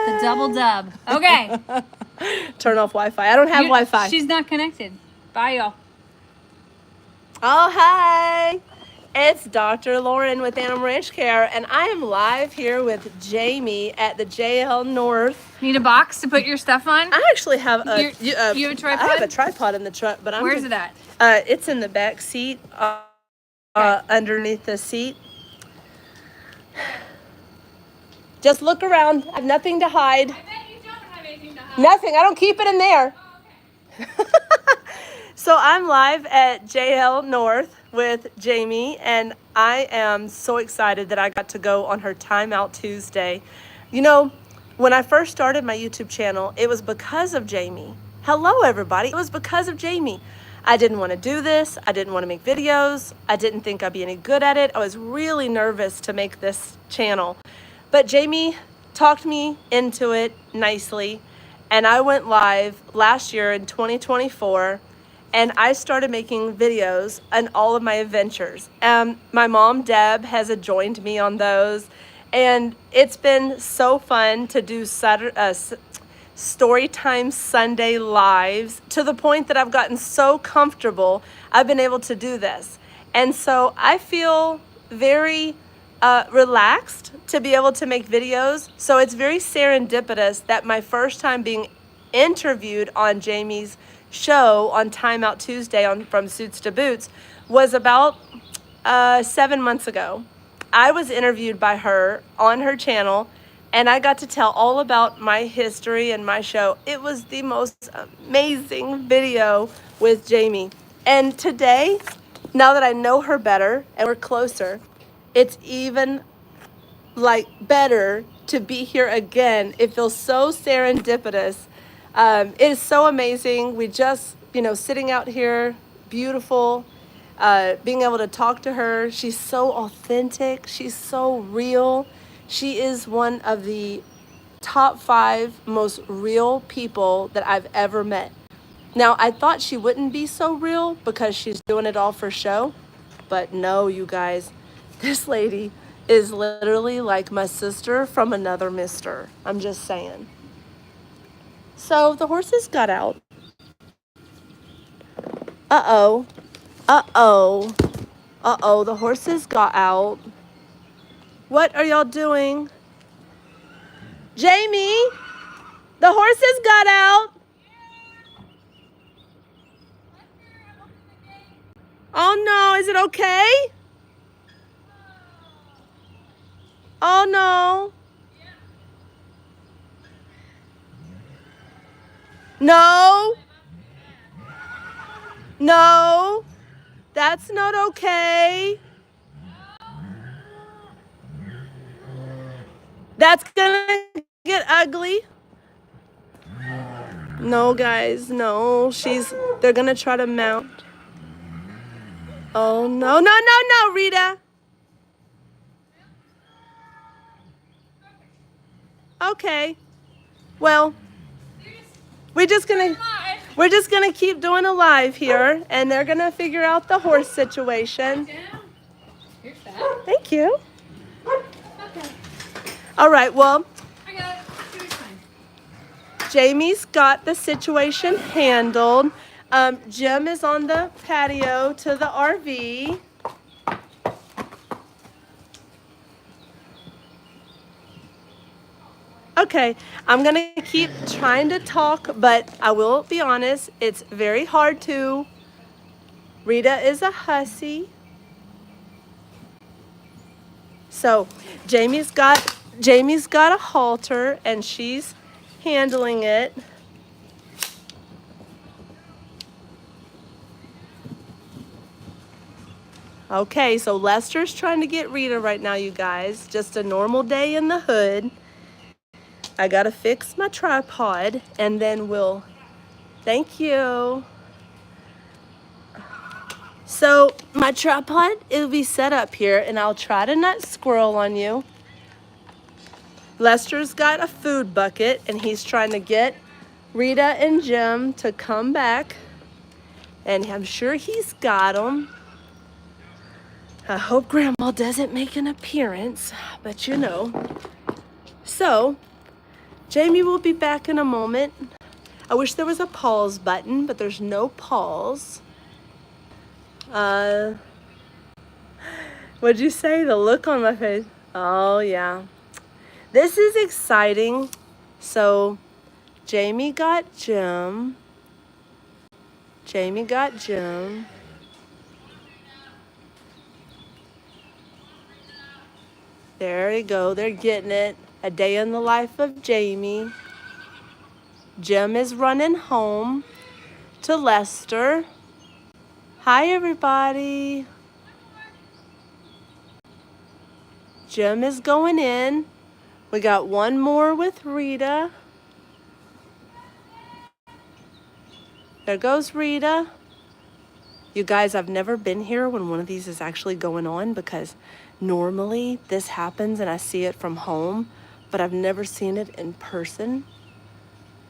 The double dub. Okay. Turn off Wi-Fi. I don't have Wi-Fi. She's not connected. Bye, y'all. Oh, hi. It's Dr. Lauren with Animal Ranch Care, and I am live here with Jamie at the JL North. Need a box to put your stuff on? I actually have a, you have a tripod? I have a tripod in the truck, but Where's it at? It's in the back seat, underneath the seat. Just look around. I have nothing to hide. I bet you don't have anything to hide. Nothing. I don't keep it in there. Oh, okay. So I'm live at JL North with Jamie, and I am so excited that I got to go on her Time Out Tuesday. You know, when I first started my YouTube channel, it was because of Jamie. Hello, everybody. It was because of Jamie. I didn't want to do this. I didn't want to make videos. I didn't think I'd be any good at it. I was really nervous to make this channel. But Jamie talked me into it nicely, and I went live last year in 2024, and I started making videos on all of my adventures. My mom, Deb, has joined me on those, and it's been so fun to do Storytime Sunday lives, to the point that I've gotten so comfortable I've been able to do this. And so I feel very relaxed to be able to make videos. So it's very serendipitous that my first time being interviewed on Jamie's show on Time Out Tuesday on From Suits to Boots was about 7 months ago. I was interviewed by her on her channel, and I got to tell all about my history and my show. It was the most amazing video with Jamie. And today, now that I know her better and we're closer, it's even like better to be here again. It feels so serendipitous. It is so amazing. We just, sitting out here, beautiful, being able to talk to her. She's so authentic. She's so real. She is one of the top 5 most real people that I've ever met. Now, I thought she wouldn't be so real because she's doing it all for show, but no, you guys. This lady is literally like my sister from another mister. I'm just saying. So the horses got out. Uh-oh. Uh-oh. Uh-oh, the horses got out. What are y'all doing? Jamie, the horses got out. Oh no, is it okay? Oh no. No. No. That's not okay. That's gonna get ugly. No, guys, no. They're gonna try to mount. Oh no, no, no, no, Rita. Okay. Well, we're just gonna keep doing a live here, and they're gonna figure out the horse situation. Here's that. Thank you. Okay. All right, well, I got it. Too much time. Jamie's got the situation handled. Jim is on the patio to the RV. Okay, I'm gonna keep trying to talk, but I will be honest, it's very hard to. Rita is a hussy. So Jamie's got a halter, and she's handling it. Okay, so Lester's trying to get Rita right now, you guys. Just a normal day in the hood. I gotta fix my tripod, and then thank you. So my tripod, it'll be set up here, and I'll try to not squirrel on you. Lester's got a food bucket, and he's trying to get Rita and Jim to come back, and I'm sure he's got them. I hope Grandma doesn't make an appearance, but So Jamie will be back in a moment. I wish there was a pause button, but there's no pause. What'd you say? The look on my face. Oh, yeah. This is exciting. So, Jamie got Jim. Jamie got Jim. There you go. They're getting it. A day in the life of Jamie. Jim is running home to Lester. Hi, everybody. Jim is going in. We got one more with Rita. There goes Rita. You guys, I've never been here when one of these is actually going on because normally this happens and I see it from home, but I've never seen it in person.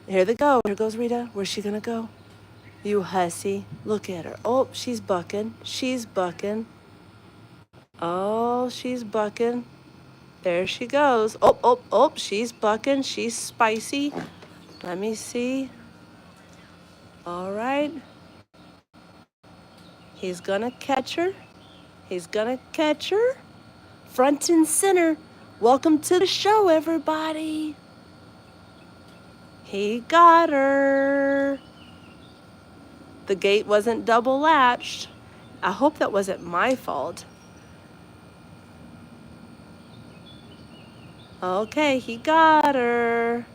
Here they go. Here goes Rita. Where's she gonna go? You hussy. Look at her. Oh, she's bucking. She's bucking. Oh, she's bucking. There she goes. Oh, oh, oh, she's bucking. She's spicy. Let me see. All right. He's gonna catch her. He's gonna catch her. Front and center. Welcome to the show, everybody. He got her. The gate wasn't double latched. I hope that wasn't my fault. Okay, he got her.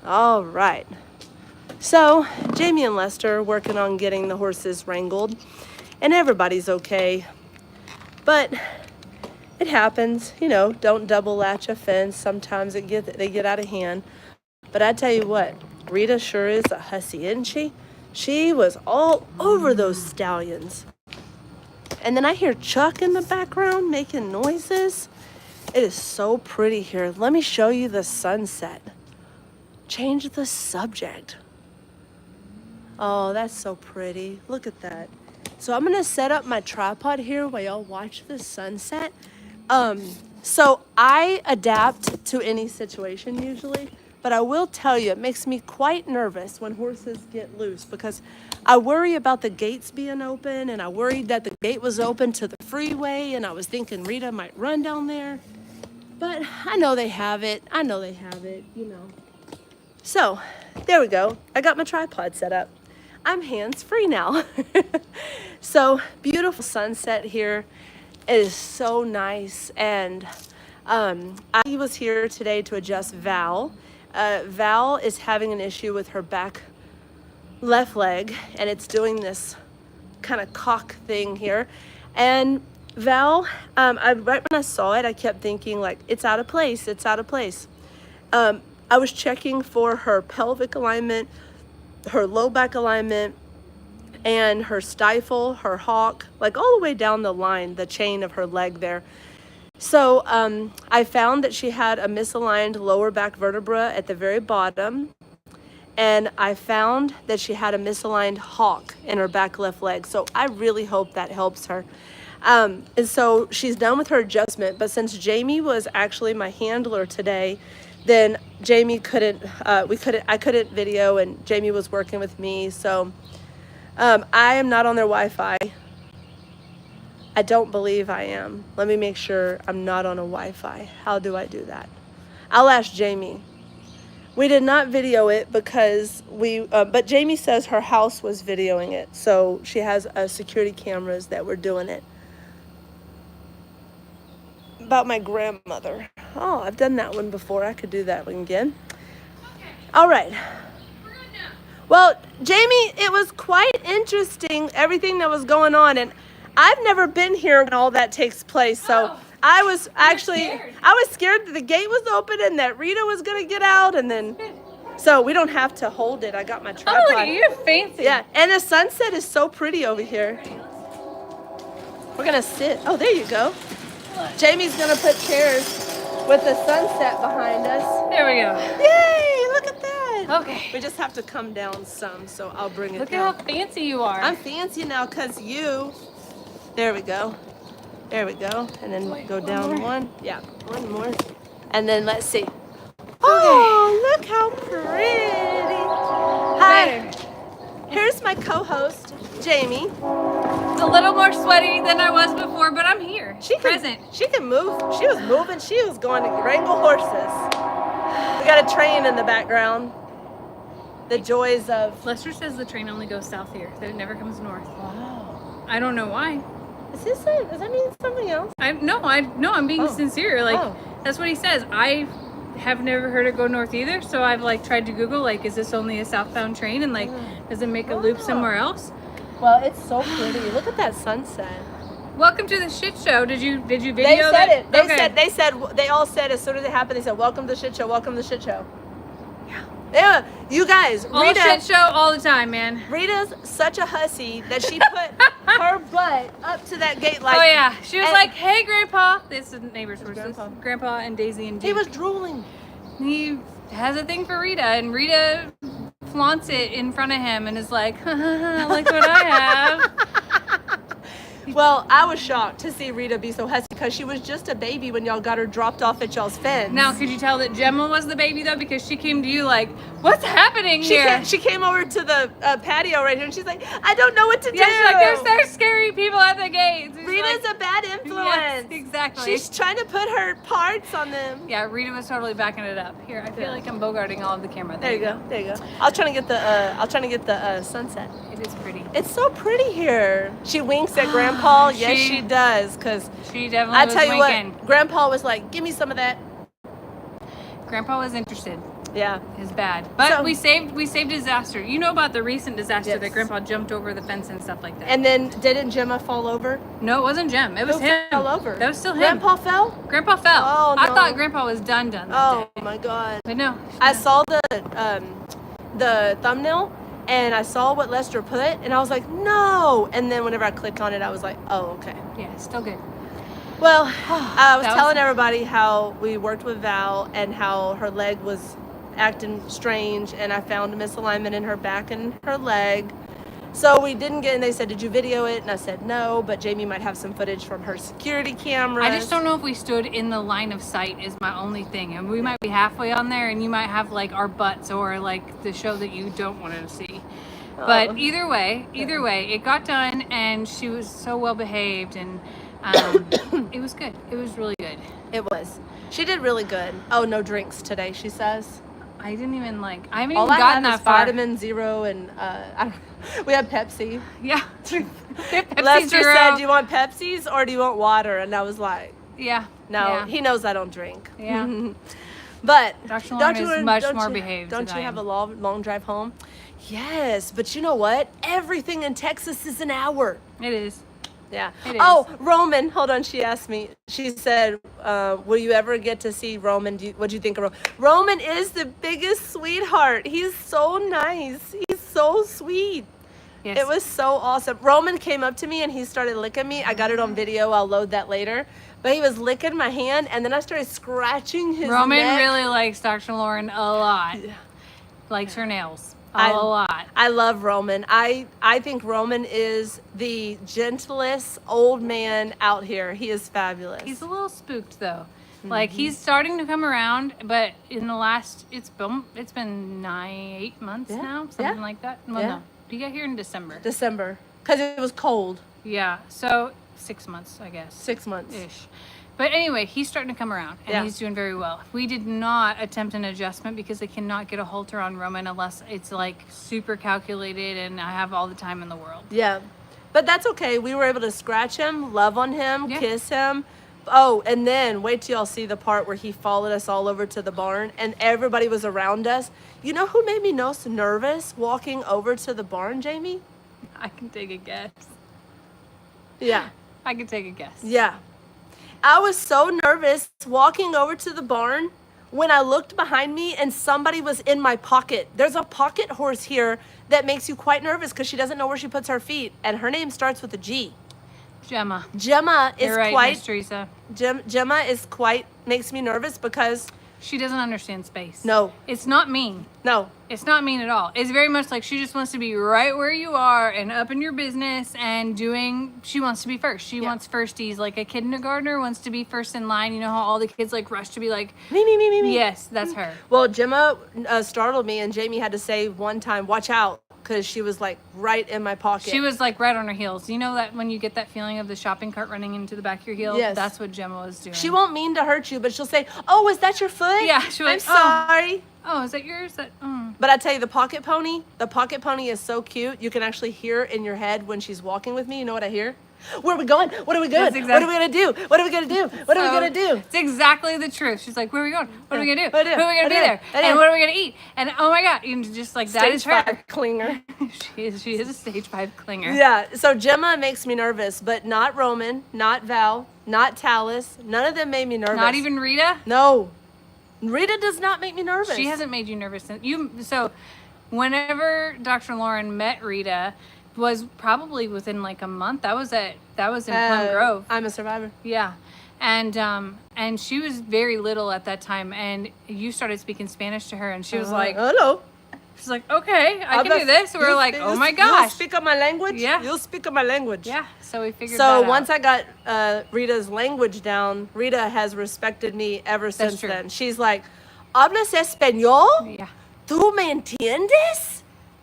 All right. So, Jamie and Lester are working on getting the horses wrangled, and everybody's okay. But it happens, you know, don't double latch a fence. Sometimes they get out of hand. But I tell you what, Rita sure is a hussy, isn't she? She was all over those stallions. And then I hear Chuck in the background making noises. It is so pretty here. Let me show you the sunset. Change the subject. Oh, that's so pretty. Look at that. So I'm gonna set up my tripod here while y'all watch the sunset. So I adapt to any situation usually, but I will tell you, it makes me quite nervous when horses get loose because I worry about the gates being open, and I worried that the gate was open to the freeway, and I was thinking Rita might run down there. But I know they have it. You know. So, there we go. I got my tripod set up. I'm hands-free now. So, beautiful sunset here. It is so nice. And I was here today to adjust Val. Val is having an issue with her back left leg, and it's doing this kind of cock thing here. And Val, right when I saw it, I kept thinking, like, it's out of place. I was checking for her pelvic alignment, her low back alignment, and her stifle, her hock, like all the way down the line, the chain of her leg there. So I found that she had a misaligned lower back vertebra at the very bottom, and I found that she had a misaligned hock in her back left leg. So I really hope that helps her. And so she's done with her adjustment, but since Jamie was actually my handler today, then Jamie I couldn't video, and Jamie was working with me. So I am not on their Wi-Fi. I don't believe I am. Let me make sure I'm not on a Wi-Fi. How do I do that? I'll ask Jamie. We did not video it because but Jamie says her house was videoing it. So she has security cameras that were doing it. About my grandmother. Oh, I've done that one before. I could do that one again. Okay, All right. we're good now. Well, Jamie, it was quite interesting, everything that was going on. And I've never been here when all that takes place. So Oh, I was scared. I was scared that the gate was open and that Rita was going to get out. And then, so we don't have to hold it. I got my tripod. Oh, look at you, fancy. Yeah, and the sunset is so pretty over here. We're going to sit. Oh, there you go. Jamie's going to put chairs with the sunset behind us. There we go. Yay, look at that. Okay. We just have to come down some, so I'll bring it Look down. at how fancy you are. I'm fancy now because you. There we go. There we go. And then Wait, go one down more? one. Yeah, one more. And then let's see. Oh, look how pretty. Hi. Here's my co-host, Jamie. It's a little more sweaty than I was before, but I'm here. Present. She can move. She was moving. She was going to wrangle horses. We got a train in the background. The joys of... Lester says the train only goes south here, that it never comes north. Wow. I don't know why. Does that mean something else? I'm being sincere. Like, Oh. that's what he says. I have never heard it go north either, so I've like tried to Google, like, is this only a southbound train? And like, does it make a loop somewhere else? Well, it's so pretty. Look at that sunset. Welcome to the shit show. Did you video They said that? it. Okay. They all said as soon as it happened, they said, "Welcome to the shit show. Welcome to the shit show." Yeah. You guys, All shit show all the time, man. Rita's such a hussy that she put her butt up to that gate like. Oh yeah, she was and like, "Hey, Grandpa." This is neighbors versus Grandpa. Grandpa and Daisy and He Jim. was drooling. He has a thing for Rita, and Rita flaunts it in front of him and is like, "Look what I have." Well, I was shocked to see Rita be so hussy because she was just a baby when y'all got her dropped off at y'all's fence. Now, could you tell that Gemma was the baby though, because she came to you like, "What's happening she here?" she came over to the patio right here and she's like, "I don't know what to do." Yeah, she's like, "There's scary people at the gates." It's Rita's like, a bad influence. Yes, exactly. She's trying to put her parts on them. Yeah, Rita was totally backing it up. Here, I feel like I'm bogarting all of the camera. There you go. There you go. I was trying to get the sunset. It is pretty. It's so pretty here. She winks at Grandpa. Yes, She- she does. Cause She definitely I was tell you winking. what, Grandpa was like, "Give me some of that." Grandpa was interested. Yeah. Is bad, but So- we saved disaster. You know about the recent disaster Yes. that Grandpa jumped over the fence and stuff like that. And then didn't Gemma fall over? No, it wasn't Jem. It was Who him. fell over? That was still him. Grandpa fell? Grandpa fell. Oh, I no. thought Grandpa was done that Oh day. my God. But no. I saw the thumbnail and I saw what Lester put and I was like, no. And then whenever I clicked on it, I was like, oh, okay. Yeah, still good. Well, I was That was- telling everybody how we worked with Val and how her leg was acting strange and I found a misalignment in her back and her leg. So we didn't get, and they said, "Did you video it?" And I said, "No, but Jamie might have some footage from her security camera." I just don't know if we stood in the line of sight is my only thing. And we might be halfway on there and you might have like our butts or like the show that you don't want to see. But Oh. either way, it got done and she was so well behaved and it was good. It was really good. It was. She did really good. Oh, no drinks today, she says. I didn't even like, I haven't All even I gotten have that is far. Vitamin Zero and we had Pepsi. Yeah. Pepsi Lester Zero. said, "Do you want Pepsis or do you want water?" And I was like, Yeah. "No." Yeah. He knows I don't drink. Yeah. But Dr. Lauren is much don't more you- behaved Don't than you I have a am. long drive home? Yes, but you know what? Everything in Texas is an hour. It is. Yeah. It is. Oh, Roman. Hold on. She asked me. She said, "Will you ever get to see Roman? What do you think of Roman?" Roman is the biggest sweetheart. He's so nice. He's so sweet. Yes. It was so awesome. Roman came up to me and he started licking me. I got it on video. I'll load that later. But he was licking my hand and then I started scratching his Roman neck. really likes Dr. Lauren a lot. Likes her nails a lot. I love Roman. I think Roman is the gentlest old man out here. He is fabulous. He's a little spooked though. Like he's starting to come around, but in the last it's been 8 months Yeah. now, something Yeah. like that. Well, Yeah. no, he got here in December. December. Because it was cold. Yeah, so 6 months, I guess. 6 months. Ish. But anyway, he's starting to come around and Yeah. he's doing very well. We did not attempt an adjustment because they cannot get a halter on Roman unless it's like super calculated and I have all the time in the world. Yeah. But that's okay. We were able to scratch him, love on him, Yeah. kiss him. Oh, and then wait till y'all see the part where he followed us all over to the barn and everybody was around us. You know who made me most nervous walking over to the barn, Jamie? I can take a guess. Yeah. I can take a guess. Yeah. I was so nervous walking over to the barn when I looked behind me and somebody was in my pocket. There's a pocket horse here that makes you quite nervous because she doesn't know where she puts her feet. And her name starts with a G. Gemma. Gemma is You're right, quite Miss Teresa. Gemma is quite makes me nervous because She doesn't understand space. No. It's not mean. No. It's not mean at all. It's very much like she just wants to be right where you are and up in your business and she wants to be first. She wants firsties. Like a kindergartner wants to be first in line. You know how all the kids like rush to be like, Me. yes, that's her. Well, Gemma startled me, and Jamie had to say one time, watch out, because she was like right in my pocket. She was like right on her heels. You know that when you get that feeling of the shopping cart running into the back of your heel? Yes. That's what Gemma was doing. She won't mean to hurt you, but she'll say, oh, is that your foot? Yeah, she'll I'm like, oh. sorry. Oh, is that yours? But I tell you, the pocket pony is so cute. You can actually hear it in your head when she's walking with me. You know what I hear? Where are we going? What are we doing? What are we going to do? What are we going to do? What are we going to do? It's exactly the truth. She's like, where are we going? What are we going to do? What Who are we going to be there? And what are we going to eat? And oh my God, you just like, that is her. Stage 5 clinger. She is a stage 5 clinger. Yeah, so Gemma makes me nervous, but not Roman, not Val, not Talis. None of them made me nervous. Not even Rita? No. Rita does not make me nervous. She hasn't made you nervous since so whenever Dr. Lauren met Rita was probably within like a month. That was in Plum Grove. I'm a survivor. Yeah. And she was very little at that time, and you started speaking Spanish to her, and she was like, hello. she's like, okay, I can do this. We were like, oh my gosh. You'll speak on my language? Yeah. You'll speak on my language. Yeah, so we figured So that out. once I got Rita's language down, Rita has respected me ever since true. then. She's like, ¿hablas español? Yeah. ¿Tú me entiendes?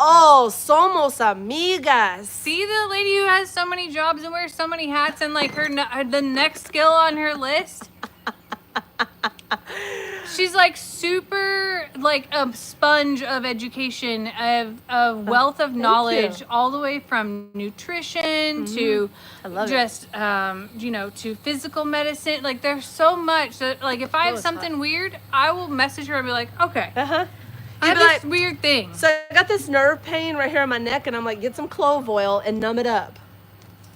Oh, somos amigas. See the lady who has so many jobs and wears so many hats, and like the next skill on her list? She's like super like a sponge of education, of wealth of knowledge, you. all the way from nutrition to I love just to physical medicine. Like there's so much that like if I have it's something weird, I will message her and be like, okay, Uh-huh. I have You'd be this like, weird thing. So I got this nerve pain right here in my neck, and I'm like, get some clove oil and numb it up.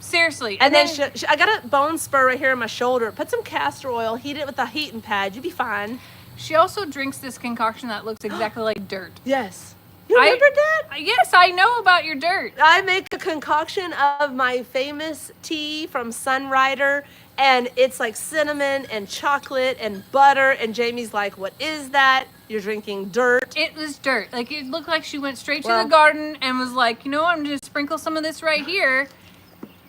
Seriously. And then I got a bone spur right here in my shoulder. Put some castor oil, heat it with a heating pad. You'll be fine. she also drinks this concoction that looks exactly like dirt. Yes. You remember that? Yes, I know about your dirt. I make a concoction of my famous tea from Sunrider, and it's like cinnamon and chocolate and butter. And Jamie's like, what is that? You're drinking dirt. It was dirt. Like it looked like she went straight to Well- the garden and was like, you know what, I'm gonna sprinkle some of this right here,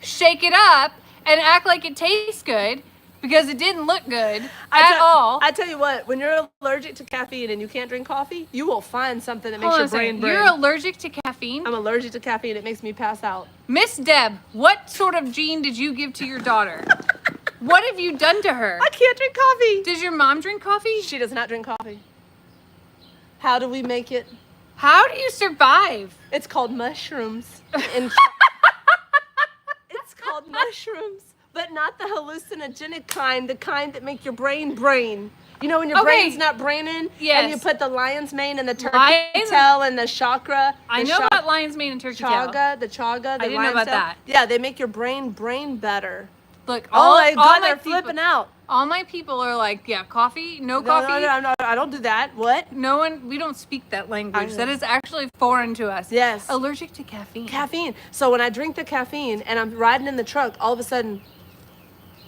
shake it up, and act like it tastes good because it didn't look good at all. I tell you what, when you're allergic to caffeine and you can't drink coffee, you will find something that makes Hold on your a second. brain You're burn. allergic to caffeine? I'm allergic to caffeine. It makes me pass out. Miss Deb, what sort of gene did you give to your daughter? What have you done to her? I can't drink coffee. Does your mom drink coffee? She does not drink coffee. How do we make it? How do you survive? It's called mushrooms. It's called mushrooms, but not the hallucinogenic kind, the kind that make your brain brain. You know when your Okay. brain's not braining? Yes. And you put the lion's mane and the turkey Lion- tail and the chakra. I the know cha- about lion's mane and turkey tail. chaga, the chaga, the I didn't know lion's about tail. that. Yeah, they make your brain better. Look, Oh my God, my they're people, flipping out. All my people are like, yeah, coffee, no No, coffee. no, I don't do that. What? No one, we don't speak that language. I That know. is actually foreign to us. Yes. Allergic to caffeine. Caffeine. So when I drink the caffeine and I'm riding in the truck, all of a sudden,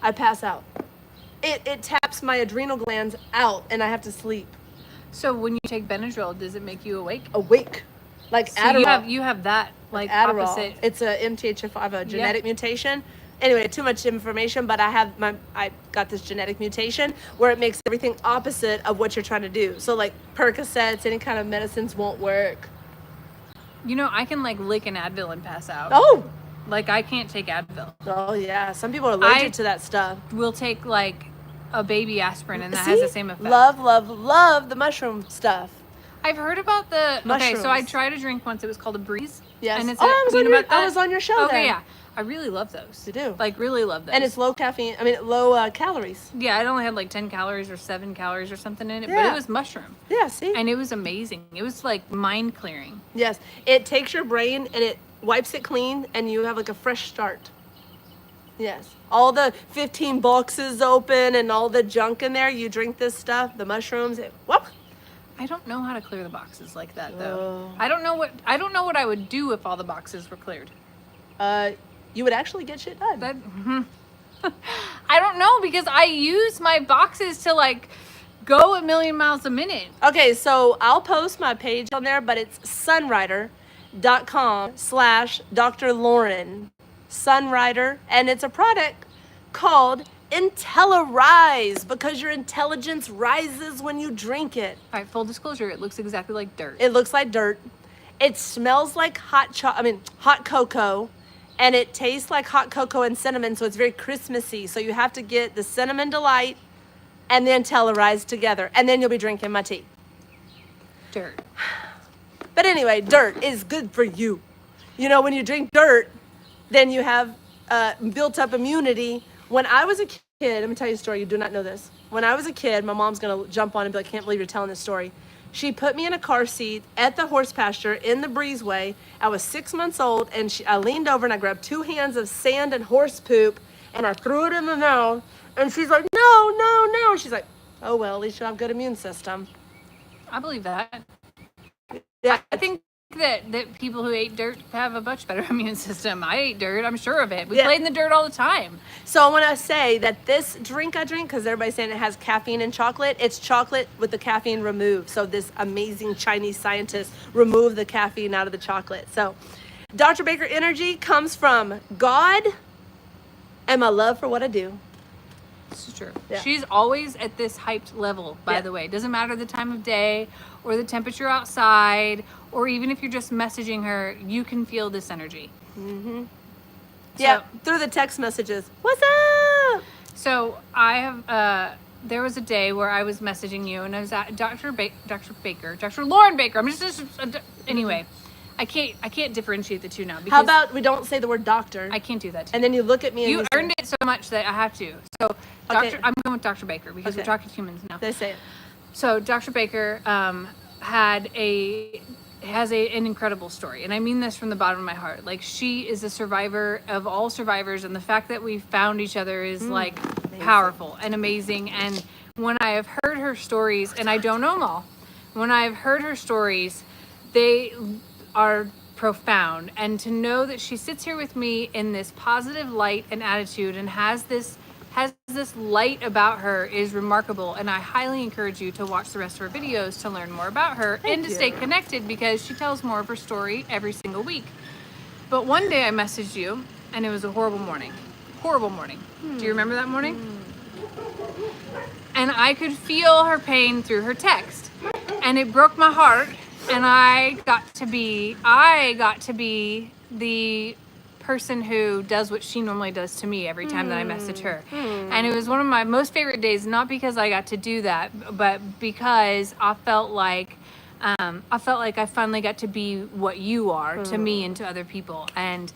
I pass out. It taps my adrenal glands out, and I have to sleep. So when you take Benadryl, does it make you awake? Awake, like So Adderall. you have that like Adderall. opposite. It's a MTHFR, I have a genetic mutation. Anyway, too much information, but I got this genetic mutation where it makes everything opposite of what you're trying to do. So like Percocets, any kind of medicines won't work. You know, I can like lick an Advil and pass out. Oh, Like I can't take Advil. oh yeah. Some people are allergic to that stuff. We'll take like a baby aspirin and that See? has the same effect. Love the mushroom stuff. I've heard about the okay, so I Mushrooms. tried a drink once. It was called a Breeze. Yes. And it's Oh, I was you on know your- about that? I was on your show Okay, then. yeah. I really love those. You do. Like really love those. And it's low caffeine. I mean, low calories. yeah, it only had like 10 calories or 7 calories or something in it, but Yeah. it was mushroom. Yeah. See. And it was amazing. It was like mind clearing. Yes. It takes your brain and it wipes it clean, and you have like a fresh start. Yes. All the 15 boxes open and all the junk in there. You drink this stuff, the mushrooms. Whoop. I don't know how to clear the boxes like that though. Oh. I don't know what I would do if all the boxes were cleared. You would actually get shit done. That I don't know because I use my boxes to like go a million miles a minute. Okay, so I'll post my page on there, but it's sunrider.com/Dr. Lauren. Sunrider, and it's a product called IntelliRise because your intelligence rises when you drink it. All right, full disclosure, it looks exactly like dirt. It looks like dirt. It smells like hot cocoa, and it tastes like hot cocoa and cinnamon, so it's very Christmassy. So you have to get the Cinnamon Delight and the IntelliRise together, and then you'll be drinking my tea. Dirt. But anyway, dirt is good for you. You know, when you drink dirt, then you have built up immunity. When I was a kid, let me tell you a story. You do not know this. When I was a kid, my mom's going to jump on and be like, I can't believe you're telling this story. She put me in a car seat at the horse pasture in the breezeway. I was 6 months old, and I leaned over and I grabbed 2 hands of sand and horse poop, and I threw it in the mouth. And she's like, no, no, no. She's like, oh, well, at least you have a good immune system. I believe that. Yeah, I think that people who ate dirt have a much better immune system. I ate dirt. I'm sure of it. We played in the dirt all the time. So I want to say that this drink I drink, because everybody's saying it has caffeine and chocolate, it's chocolate with the caffeine removed. So this amazing Chinese scientist removed the caffeine out of the chocolate. So Dr. Baker Energy comes from God and my love for what I do. This is true. Yeah. She's always at this hyped level, by the way. It doesn't matter the time of day or the temperature outside, or even if you're just messaging her, you can feel this energy. Mm-hmm. So, Yeah, through the text messages. What's up? So I have, there was a day where I was messaging you, and I was at Dr. Lauren Baker. I'm just anyway. I can't differentiate the two now. Because how about we don't say the word doctor? I can't do that too. And then you look at me and you earned it so much that I have to. So Okay. I'm going with Dr. Baker because we're Okay. talking humans now. They say it. So Dr. Baker has an incredible story, and I mean this from the bottom of my heart. Like, she is a survivor of all survivors, and the fact that we found each other is like powerful and amazing. And when I have heard her stories, and I don't know them all, when I have heard her stories, they are profound. And to know that she sits here with me in this positive light and attitude and has this light about her is remarkable. And I highly encourage you to watch the rest of her videos to learn more about her and to stay connected, because she tells more of her story every single week. But one day I messaged you, and it was a horrible morning. Do you remember that morning? And I could feel her pain through her text, and it broke my heart. And I got to be the person who does what she normally does to me every time that I message her. And it was one of my most favorite days, not because I got to do that, but because I felt like I finally got to be what you are to me and to other people. And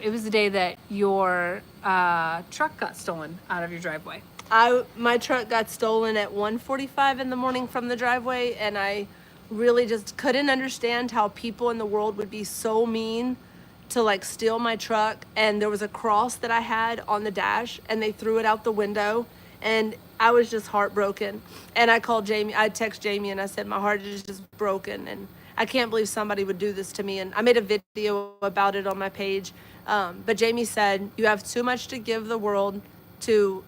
it was the day that your truck got stolen out of your driveway. My truck got stolen at 1:45 in the morning from the driveway, and I really just couldn't understand how people in the world would be so mean to like steal my truck. And there was a cross that I had on the dash, and they threw it out the window, and I was just heartbroken. And I called Jamie, I text Jamie, and I said, my heart is just broken, and I can't believe somebody would do this to me. And I made a video about it on my page. But Jamie said, you have too much to give the world. You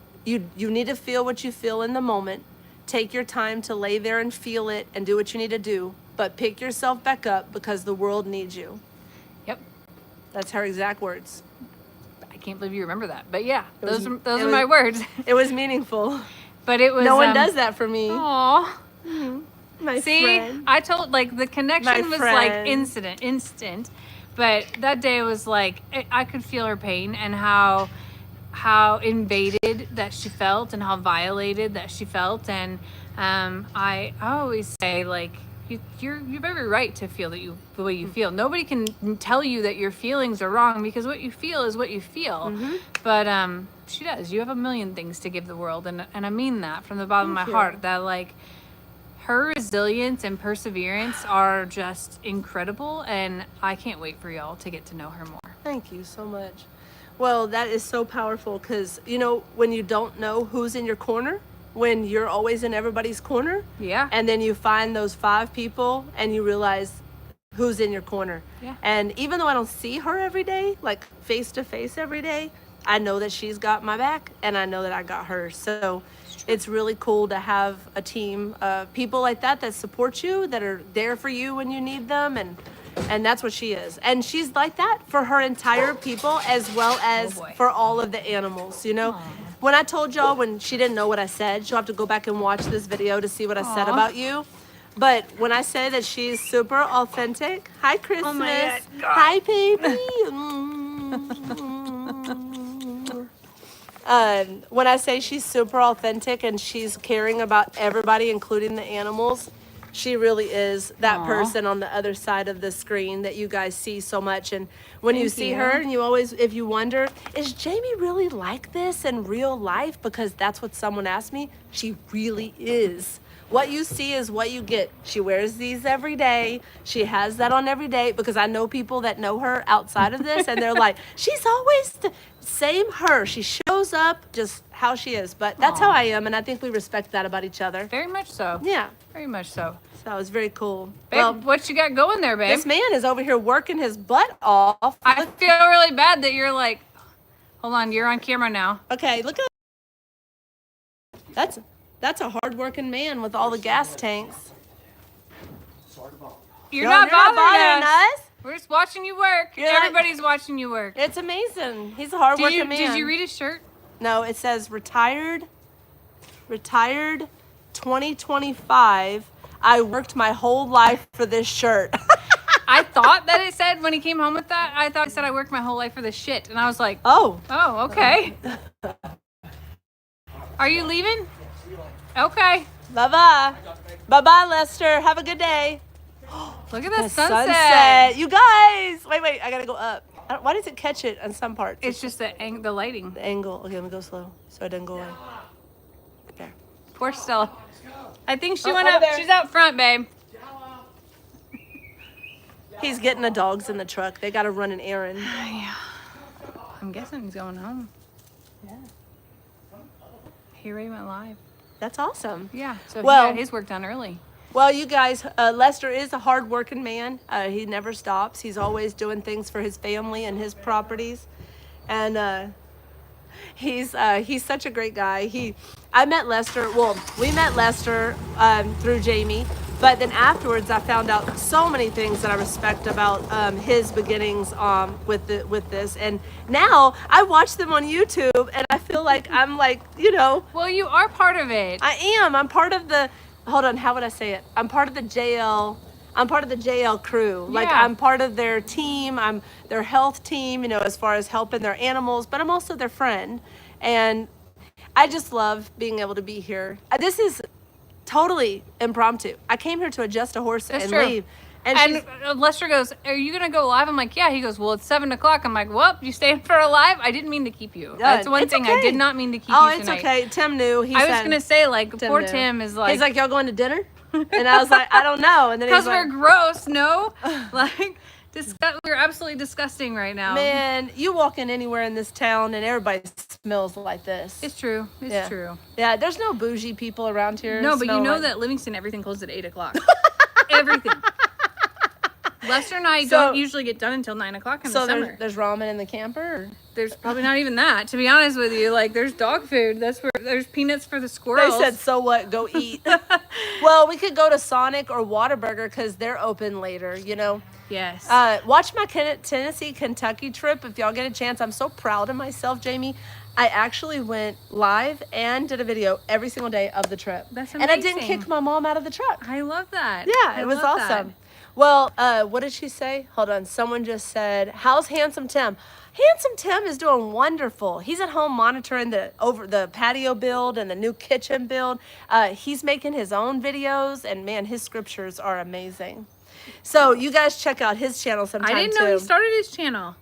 need to feel what you feel in the moment. Take your time to lay there and feel it and do what you need to do, but pick yourself back up because the world needs you. Yep. That's her exact words. I can't believe you remember that. But yeah, those was- are my words. It was meaningful. But it was No one does that for me. Aw. My See, friend. I told, like, the connection My was friend. like instant, but that day was like I could feel her pain and how invaded that she felt and how violated that she felt. And I always say, like, you have every right to feel the way you feel. Nobody can tell you that your feelings are wrong, because what you feel is what you feel. But she does. You have a million things to give the world, and I mean that from the bottom of my heart. That, like, her resilience and perseverance are just incredible, and I can't wait for y'all to get to know her more. Thank you so much. Well, that is so powerful, because, you know, when you don't know who's in your corner, when you're always in everybody's corner, Yeah. and then you find those 5 people and you realize who's in your corner. Yeah. And even though I don't see her every day, like face to face every day, I know that she's got my back, and I know that I got hers. So it's really cool to have a team of people like that support you, that are there for you when you need them, and that's what she is. And she's like that for her entire people as well as boy. for all of the animals, you know. When I told y'all when she didn't know what I said, she'll have to go back and watch this video to see what I said Aw. about you. But when I say that she's super authentic, hi Christmas, my God. hi baby. When I say she's super authentic and she's caring about everybody, including the animals, she really is that Aw. person on the other side of the screen that you guys see so much. And when you Thank see you. her, and you always, if you wonder, is Jamie really like this in real life? Because that's what someone asked me. She really is. What you see is what you get. She wears these every day. She has that on every day, because I know people that know her outside of this, and they're like, she's always the same her. She shows up just how she is. But that's how Aw. I am, and I think we respect that about each other. Very much so. Yeah. Very much so. So it's very cool. Babe, Well, what you got going there, babe? this man is over here working his butt off. I feel really bad that you're like, hold on, you're on camera now. Okay, look at that's a hard-working man with all the gas tanks. You're No, not you're not bothering bothering us. us. We're just watching you work. You're not- Everybody's watching you work. It's amazing. He's a Did hard-working you, man. did you read his shirt? No, it says retired 2025. I worked my whole life for this shirt. I thought that it said, when he came home with that, I thought it said I worked my whole life for this shit. And I was like, Oh, oh, okay. Are you leaving? Okay. bye-bye. Bye-bye, Lester. Have a good day. Look at the The sunset. You guys. Wait. I gotta go up. Why does it catch it on some parts? It's just the lighting. the angle. Okay, let me go slow so it doesn't go away. There. Poor Stella. I think she Oh, went over up. there. She's out front, babe. He's getting the dogs in the truck. They gotta run an errand. I'm guessing he's going home. Yeah. He already went live. That's awesome. Yeah. So Well- he got his work done early. Well, you guys, Lester is a hard-working man. He never stops. He's always doing things for his family and his properties, and he's such a great guy. I met Lester. Well, we met Lester through Jamie, but then afterwards, I found out so many things that I respect about his beginnings with this, and now I watch them on YouTube, and I feel like I'm like, you know. Well, you are part of it. I am. I'm part of the. Hold on. How would I say it? I'm part of the JL. I'm part of the JL crew. Like, Yeah. I'm part of their team. I'm their health team. You know, as far as helping their animals, but I'm also their friend, and I just love being able to be here. This is totally impromptu. I came here to adjust a horse That's and true. leave, and, And she's, Lester goes, "Are you gonna go live?" I'm like, "Yeah." He goes, "Well, it's 7:00." I'm like, "Well, you staying for a live?" I didn't mean to keep you. That's one it's thing I okay. did not mean to keep Oh, you it's tonight. okay. Tim knew. He I said, was gonna say, like, poor knew. Tim is like, He's like, y'all going to dinner? And I was like, I don't know. And then he's because we're like, gross, no, like, we're absolutely disgusting right now. man, you walk in anywhere in this town and everybody smells like this. It's true. It's Yeah. true. Yeah, there's no bougie people around here. No, but you smelling know like- that Livingston, everything closes at 8:00. Everything. Lester and I So- don't usually get done until 9:00 in So the summer. there's ramen in the camper? Or? There's probably not even that, to be honest with you. Like, there's dog food. That's where there's peanuts for the They squirrels. said, so what? Go eat. Well, we could go to Sonic or Whataburger because they're open later, you know? Yes. Watch my Tennessee, Kentucky trip if y'all get a chance. I'm so proud of myself, Jamie. I actually went live and did a video every single day of the trip. That's And I didn't amazing. kick my mom out of the truck. I love that. Yeah, I it was love that. awesome. Well, what did she say? Hold on. Someone just said, "How's Handsome Tim?" Handsome Tim is doing wonderful. He's at home monitoring the patio build and the new kitchen build. He's making his own videos, and man, his scriptures are amazing. So you guys check out his channel sometime I didn't too. know he started his channel.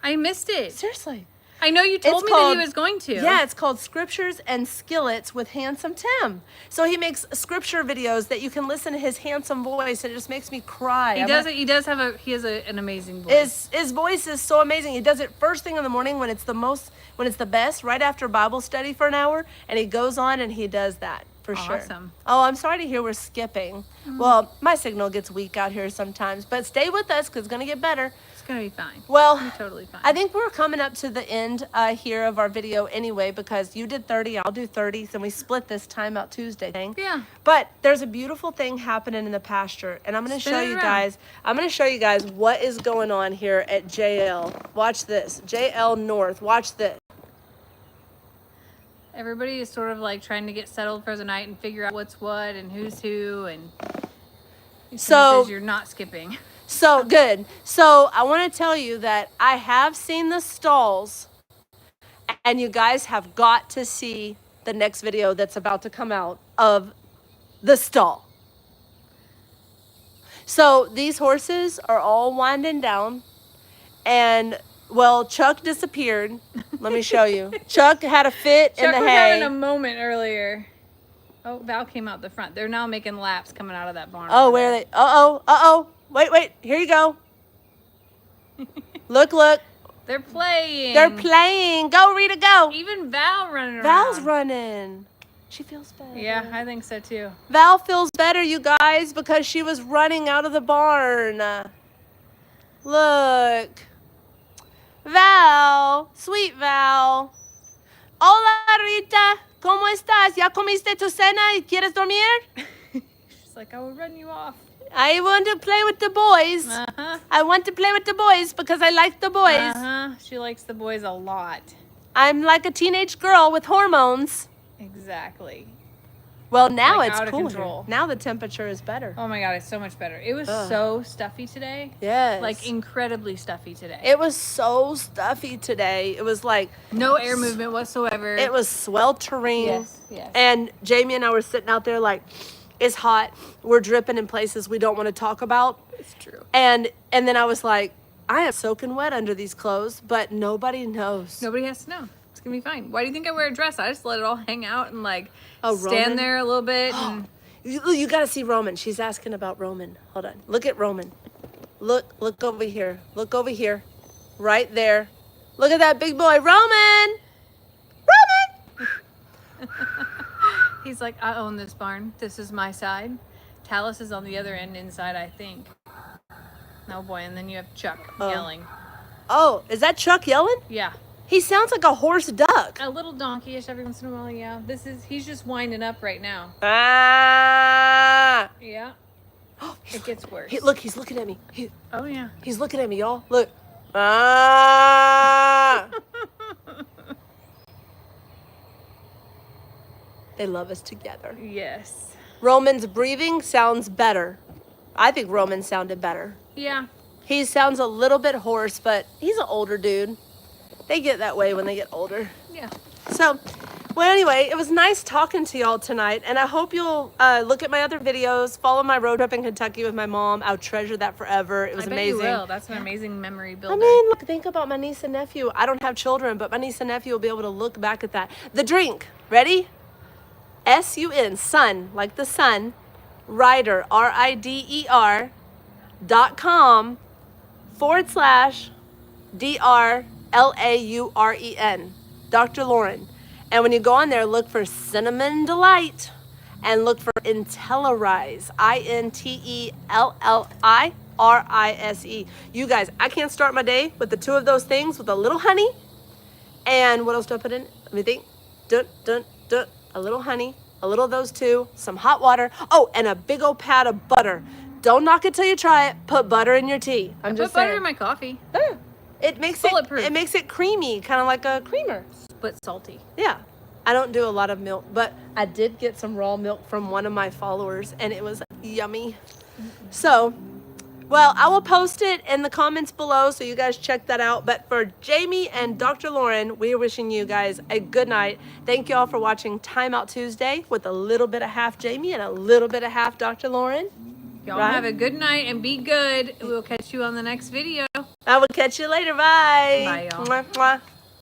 I missed it. Seriously. I know you told It's me that called- he was going to. Yeah, it's called Scriptures and Skillets with Handsome Tim. So he makes scripture videos that you can listen to his handsome voice, and it just makes me cry. He I'm does. like, He does have an amazing voice. his voice is so amazing. He does it first thing in the morning when it's the best, right after Bible study for an hour, and he goes on and he does that. for sure. Awesome. Oh, I'm sorry to hear we're skipping. Well, my signal gets weak out here sometimes, but stay with us because it's going to get better. It's gonna be fine. Well, It's totally fine. I think we're coming up to the end here of our video anyway, because you did 30, I'll do 30, and we split this Time Out Tuesday thing. Yeah. But there's a beautiful thing happening in the pasture, and I'm going to Spin show it you around. guys. I'm going to show you guys what is going on here at JL. Watch this. JL North. Watch this. Everybody is sort of like trying to get settled for the night and figure out what's what and who's who, and So- you're not skipping. So good. So I want to tell you that I have seen the stalls, and you guys have got to see the next video that's about to come out of the stall. So these horses are all winding down, and well, Chuck disappeared. Let me show you. Chuck had a fit in Chuck the was hay. having a moment earlier. Oh, Val came out the front. They're now making laps coming out of that barn. Oh, over where are there. they? Uh-oh. Wait. Here you go. Look. They're playing. They're playing. Go, Rita, go. Even Val running around. Val's running. She feels better. Yeah, I think so too. Val feels better, you guys, because she was running out of the barn. Look. Val. Sweet Val. Hola, Rita. ¿Cómo estás? ¿Ya comiste tu cena y quieres dormir? She's like, I will run you off. I want to play with the boys. Uh-huh. I want to play with the boys because I like the boys. Uh-huh. She likes the boys a lot. I'm like a teenage girl with hormones. Exactly. Well, now Like it's out of cooler. control. Now the temperature is better. Oh my god, it's so much better. It was Ugh. so stuffy today. Yes. Like incredibly stuffy today. It was so stuffy today. It was like, No air movement whatsoever. it was sweltering. Yes. And Jamie and I were sitting out there like, it's hot. We're dripping in places we don't want to talk about. It's true. And then I was like, I am soaking wet under these clothes, but nobody knows. Nobody has to know. It's gonna be fine. Why do you think I wear a dress? I just let it all hang out and like Oh, stand Roman? there a little bit. And You got to see Roman. She's asking about Roman. Hold on. Look at Roman. Look over here. Look over here. Right there. Look at that big boy. Roman! he's like, I own this barn. This is my side. Talus is on the other end inside, I think. Oh boy, and then you have Chuck yelling. Oh, is that Chuck yelling? Yeah. He sounds like a horse duck. A little donkeyish every once in a while, yeah. He's just winding up right now. Ah! Yeah. Oh, It gets worse. Look, he's looking at me. Oh yeah. He's looking at me, y'all. Look. Ah! They love us together. Yes. Roman's breathing sounds better. I think Roman sounded better. Yeah. He sounds a little bit hoarse, but he's an older dude. They get that way when they get older. Yeah. So, well, anyway, it was nice talking to y'all tonight, and I hope you'll look at my other videos, follow my road trip in Kentucky with my mom. I'll treasure that forever. It was I bet amazing. you will. That's an amazing memory builder. I mean, look, think about my niece and nephew. I don't have children, but my niece and nephew will be able to look back at that. The drink, ready? S-U-N, sun, like the sun, Rider, RIDER.com/DRLAUREN, Dr. Lauren. And when you go on there, look for Cinnamon Delight and look for Intellirise, INTELLIRISE. You guys, I can't start my day with the two of those things with a little honey. And what else do I put in? Let me think. A little honey, a little of those two, some hot water. Oh, and a big old pat of butter. Don't knock it till you try it. Put butter in your tea. I'm I just put butter saying. in my coffee, It makes Bulletproof. it makes it creamy, kind of like a creamer. but salty. Yeah. I don't do a lot of milk, but I did get some raw milk from one of my followers, and it was yummy. So, well, I will post it in the comments below, so you guys check that out. But for Jamie and Dr. Lauren, we are wishing you guys a good night. Thank you all for watching Time Out Tuesday with a little bit of half Jamie and a little bit of half Dr. Lauren. Y'all Right? have a good night and be good. We'll catch you on the next video. I will catch you later. Bye. Bye, y'all. Mwah, mwah.